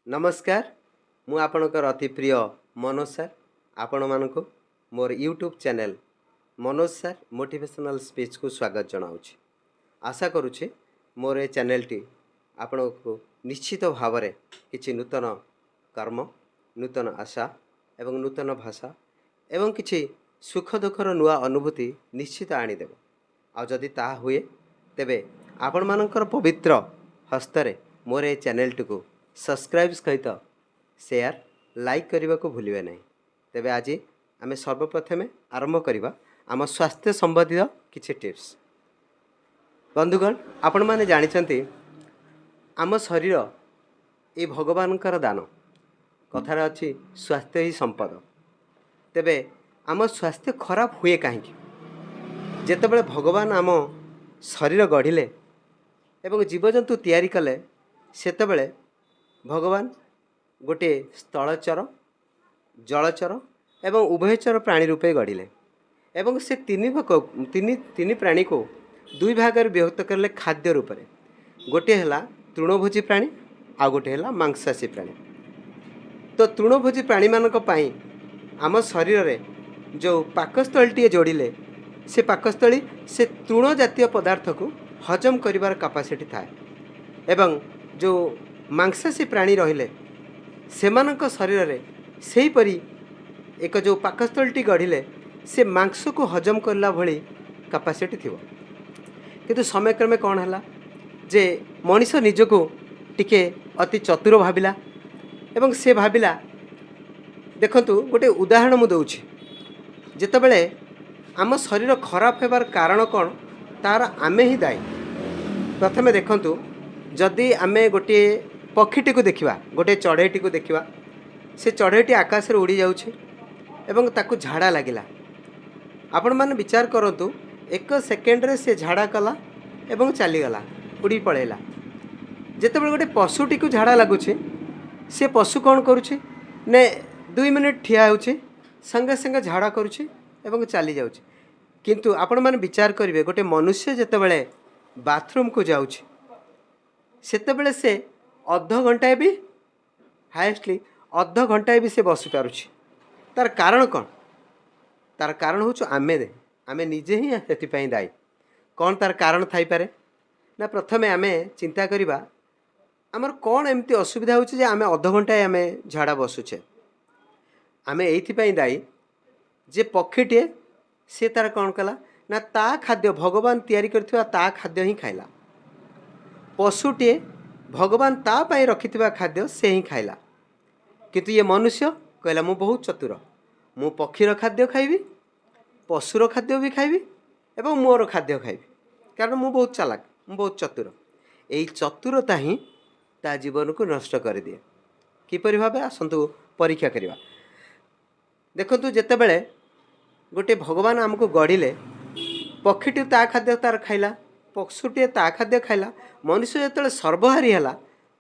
नमस्कार मु आपणकर अति प्रिय मनोज सर आपण मानक मोर YouTube channel Manoj sir motivational speech को स्वागत जनाऊँगी। आशा करुँचे मोर ए चैनल टी आपण को निश्चित भाव में किसी नूतन कर्म नूतन आशा एवं नूतन भाषा एवं किसी सुख दुखर नुआ अनुभूति निश्चित आनीदेव। आदि ता हुए तेबे आपण मानकर पवित्र हस्तरे मोर ए चैनल टी को सब्सक्राइब सहित शेयर लाइक करने को भूलिए नहीं। तेबे आज आम सर्वप्रथमे आरंभ करवा आम स्वास्थ्य संबंधी किसी टिप्स। बंधुगण आपण मैंने जानते आम शरीर ये भगवानकर दान कथार अच्छी स्वास्थ्य ही संपद। तेबे आम स्वास्थ्य खराब हुए कहीं जितेबले भगवान आम शरीर गढ़िले एवं जीवजंतु तैयारी कले सेतेबले भगवान गोटे स्थलचर जलचर एवं उभयचर प्राणी रूपे गढ़िले एवं से तीन प्राणी को दुई भाग विभक्त करले खाद्य रूप में। गोटे है तृणभोजी प्राणी आ गोटे है मांसाशी प्राणी। तो तृणभोजी प्राणी मानक पई आम शरीर रे जो पाकस्थली जोड़िले से पाकस्थली से तृण जातीय पदार्थ को हजम करिवार कैपेसिटी थाए एवं जो मांसाशी प्राणी रहिले सेमानक शरीर रे सेही परी एक जो पाकस्थली गढ़िले से मांस को हजम करला भली कैपेसिटी थिबो। किंतु समय क्रमे कौन है जे मनीष निजको टिके अति चतुर भाविला एवं से भाविला। देखंतु गोटे उदाहरण मु दउछि जेतेबेले आम शरीर खराब हेबार कारण कौन तार आमे ही दायी। प्रथमे देखंतु जदि आमे गोटे पक्षीटी को देखा गोटे चढ़ईटी को देखा से चढ़ईटी आकाश रे उड़ी जाउछि एवं ताकू झाड़ा लगिला। आपण माने विचार करंतु एक सेकेंड रे से झाड़ा कला एवं चलीगला उड़ी पड़ेला। जेतेबेले गोटे पशुटी को झाड़ा लगुछि से पशु कौन करुछि ने 2 मिनिट ठिया होछि संगे संगे झाड़ा करुछि एवं चली जाउछि। किंतु आपण माने विचार करिवे गोटे मनुष्य जेतेबेले बाथरूम को जाउछि सेतेबेले से अध घंटाए भी हाएस्टली अध घंटाए भी से बसी पारुछि। तार कारण कौन? तार कारण हूँ आमे निजे ही से दायी। कौन तार कारण थाई पारे ना प्रथमे आमे चिंता करिबा आमर कौन एमती असुविधा होछि जे आमे अध घंटाए आमे झाड़ा बसुछे। आमे एइथिपाई दायी जे पक्षीटे से तार कौन कला ना ता खाद्य भगवान तैयारी करथिबा ता खाद्य ही खाइला। पशुटे भगवान ता पाई रखिथिबा खाद्य से ही खाइला। किंतु ये मनुष्य कहला मु बहुत चतुर मु पक्षीर खाद्य खाइबी पशुर खाद्य भी खाइबी एवं मोर खाद्य खाइबी कारण मु बहुत चालाक मु बहुत चतुर। यही चतुरता ही ता जीवन को नष्ट कर दिए। किपरि भाबे आसंतु परीक्षा करिवा। देखंतु जेतेबेले गोटे भगवान आमको गढ़िले पक्षीटी ता खाद्य तार खाइला पशुटे ता खाद्य खाइला मनुष्य जेतेबेले सर्वहारी हला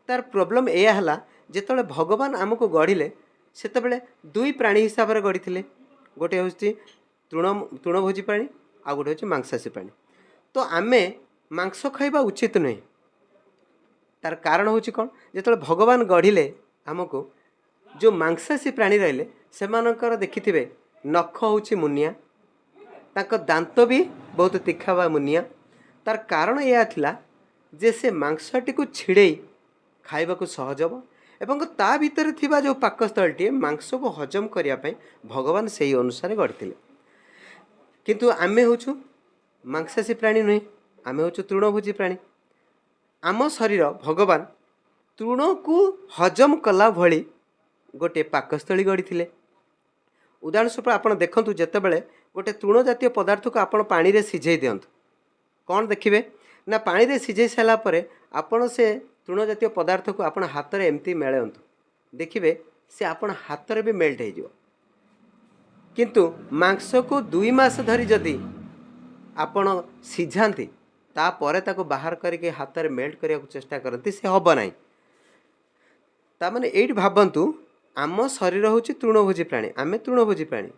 तार प्रोब्लेम एया हला जेतेबेले भगवान आमको गढ़िले सेतेबेले दुई प्राणी हिसाब रे गढ़िथिले गोटे होछि तृणभोजी प्राणी आ गोटे होछि मांसाशी प्राणी। तो आमे मांस खाइबा उचित नहीं। तार कारण होछि कोन जेतेबेले भगवान गढ़िले आमको जो मांसाशी प्राणी रहिले सेमानकर देखिथिबे नख होछि मुनिया ताक दांत भी बहुत तीखा बा मुनिया। तार कारण यह थिला जे से मांसटी को छिड़े खाइबा को सहज हो एवं ता भीतर थिबा जो पाकस्थलटी मांस को हजम करिया पई भगवान सही अनुसार गढ़िथिले। किंतु आमे होछु मांसाशी प्राणी नहीं आमे होछु तृणभोजी प्राणी। आम शरीर भगवान तृण को हजम कला भली गोटे पाकस्थली गढ़िथिले। उदाहरण स्वरूप आपण देखंतु जेतेबेले गोटे तृण जातीय पदार्थ को आपण पानी रे सिझेई दियंतु कौन देखिए ना पानी रे सिझे सारा परे आपण से तृण जातीय पदार्थ को आपण हाथ रे एमती मेलंतु देखिए से आपण हाथ रे भी मेल्ट हो जिवो। किंतु मांस को 2 मास धरी जदि आपण सिझांती ता परे ताको बाहर करके हाथ रे मेल्ट करिया को चेष्टा करती से हबो नाही। ता माने एठी भाबंतु आम शरीर होछि तृणभोजी प्राणी आमे तृणभोजी प्राणी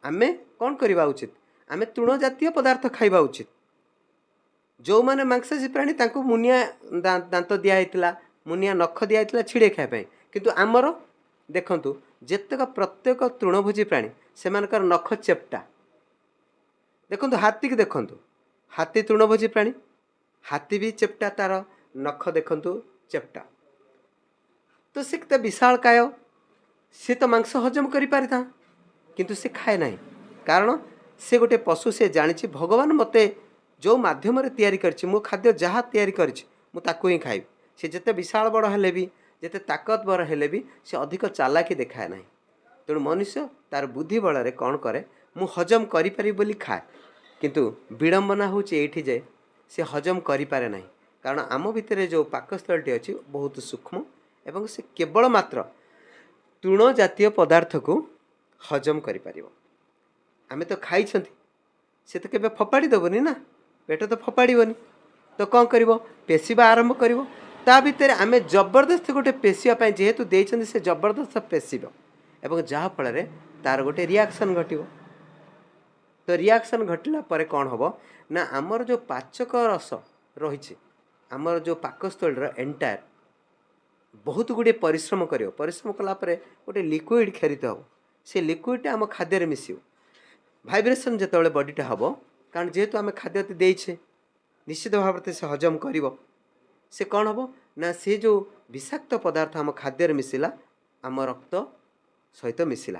आमे कौन करवा उचित आमे तृण जातीय पदार्थ खाइबा उचित। जो माने मांसाशी प्राणी तांको मुनिया दांत दिया होता मुनिया नख दिया होता छिड़े खाया किंतु आमर देखंतु जेतक प्रत्येक तृणभोजी प्राणी सेमानकर नख चेप्टा देखंतु हाथी की देखंतु हाथी तृणभोजी प्राणी हाथी भी चेप्टा तार नख देखंतु चेप्टा तो से केते विशाल काय सी तो मांस हजम करि पारि था किंतु से खाए नहीं कारण से गोटे पशु से जानी भगवान मते जो माध्यम तैयारी करछि मो खाद्य जहाँ तैयारी करछि मु ताकू ही खाइबी से जिते विशाल बड़ हेले भी जिते ताकतवर हेले भी से अधिक चालाकी देखाए ना तेणु मनुष्य तार बुद्धि बल कौन करे मु हजम करि बोली खाए किंतु विडंबना होची एठी जे से हजम करि पारे नहीं कारण आम भितर जो पाकस्थलटी अच्छी बहुत सूक्ष्म एवं से केवल मात्र तृण जातीय पदार्थ को हजम करि पारिबो आमे तो खाई से तो केबे फपाड़ी दबनी ना पेट तो फपाड़बनी तो कौन कर पेशिवा आरंभ कर ता भितर आमे जबरदस्त गोटे पेशिया जेहेतु देइछन्ति से जबरदस्त पेशिब एवं जहाँफल तार गोटे रिएक्शन घटिव तो रिएक्शन घटला पर कौन हम ना आमर जो पाचक रस रही आमर जो पाकस्थल एंटायर बहुत गुड़े परिश्रम कर परिश्रम कलापर गोटे लिक्विड खेरित हम से लिक्विड आम खाद्य मिसो भाइब्रेसन जो बडीटा हम कारण जेहेतु आम खाद्य देचे निश्चित भाव से हजम कर से कौन हम ना से जो विषाक्त पदार्थ आम खाद्य मिसिला आम रक्त सहित मिसिला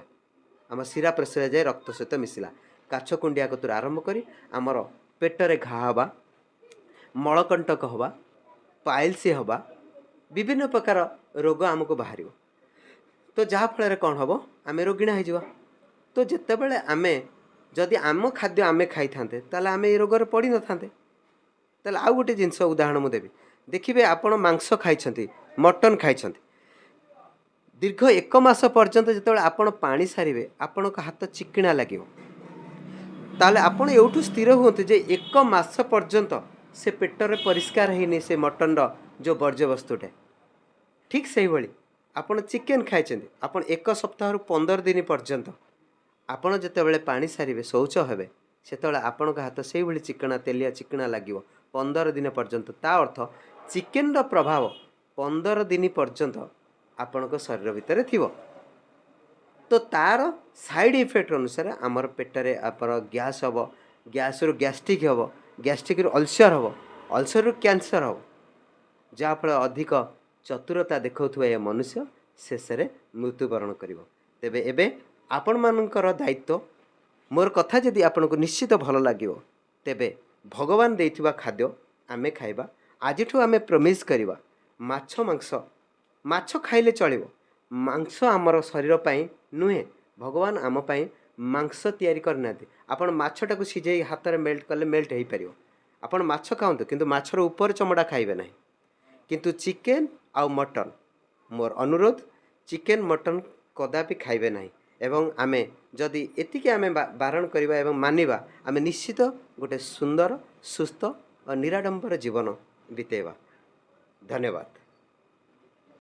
आम शिरा प्रशिरा जाए रक्त सहित मिसिला काछ कुंडिया कतुर आरंभ करी आमर पेटरे घा हवा मलकंटक हवा पाइल्स हवा विभिन्न प्रकार रोग आमको बाहर तो जहाँफल कौन हम आम रोगिणा हो तो जितेबाला आम जदि आम खाद्य आम खाई था आम ये रोगर पड़ न था ताल आउ गोटे जिनस उदाहरण मुझे देखिए आपण मांस खाई मटन खाई दीर्घ 1 मास पर्यंत जो आपण पानी सारे आपण हाथ चिकिणा लगे ताले आपण एवठू स्थिर हूँ जे 1 मास पर्यंत से पेटर परिष्कार होनी से मटन जो वर्ज्य वस्तुटे ठीक से भाई आपण चिकेन खाई आपण 1 सप्ताह 15 दिन पर्यंत आपण जिते पानी सारे शौच हे से आपण हाथ से भाई चिकना तेलिया चिकना लगे 15 दिन पर्यंत ता अर्थ चिकेन प्रभाव 15 दिन पर्यंत आपण शरीर भितर थिबो तो तार साइड इफेक्ट अनुसार आमर पेटरे आप गैस हम गैस रु गैस्ट्रिक हम गैस्ट्रिक रु अल्सर हम अल्सर रु कैंसर हम जहाँफल अधिक चतुरता देखा ये मनुष्य शेष में मृत्युवरण कर तेबे एबे आपण मानकर दायित्व मोर कथा जदि आपन को निश्चित भल लगे तेबे भगवान देइथिबा खाद्य आमे खाइबा आजिठू आमे प्रमिस करिबा माछ मांस माछ खाइले चलिबो मांस आमर शरीर पाई नुहे भगवान आम पाई मांस तैयारी करना आपण माछटा को सिझे हाथ में मेल्ट कले मेल्ट हो पार आपण माछ खाऊँ किंतु माछर ऊपर चमड़ा खाइबे नहीं किंतु चिकेन आउ मटन मोर अनुरोध चिकेन मटन कदापि खाइबे नहीं एवं आमे जदि एतिके आमे बारण करिबा एवं मानिबा आमे निश्चित गोटे सुंदर सुस्थ और निराडंबर जीवन बितेबा। धन्यवाद।